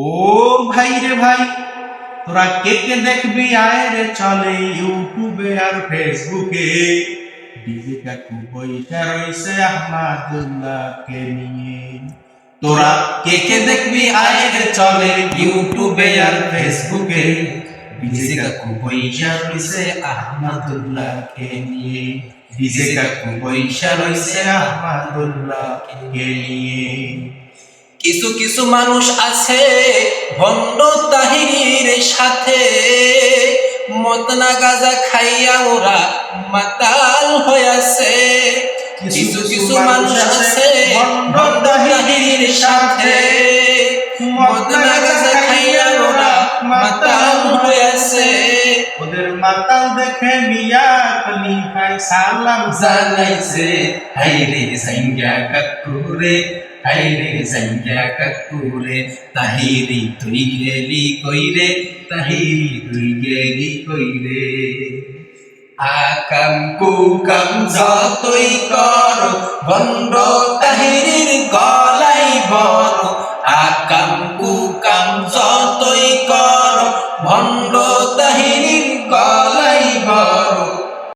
ও ভাই রে ভাই, তোরা কে কে দেখবি আয় রে চলে ইউটিউবে আর ফেসবুকে। ডিজে কাকু বইটা রইছে আহমাদুল্লাহকে নিয়ে। তোরা কে কে দেখবি আয় রে চলে ইউটিউবে আর ফেসবুকে। ডিজে কাকু বইটা রইছে আহমাদুল্লাহকে নিয়ে। ডিজে কাকু বইটা রইছে আহমাদুল্লাহকে নিয়ে। কিছু কিছু মানুষ আছে ভণ্ড তাহিরের সাথে, মদনা গাঁজা খাইয়া ওরা মাতাল হইয়াছে। কিছু কিছু মানুষ আছে ভণ্ড তাহিরের সাথে, মদনা গাঁজা খাইয়া ওরা মাতাল হইয়াছে। ওদের মাতাল দেখে মিয়া খলিফাই সালাম জানাইছে, হাইরে সাইঙ্গা কাকুরে, হাইরে সাইঙ্গা কাকুরে, তাহিরি তুই গেলি কইরে, তাহিরি তুই গেলি কইরে। আকাম কুকাম যতই কর, ভণ্ড তাহিরির গলাই বড়। আকাম কুকাম যতই কর, ভণ্ড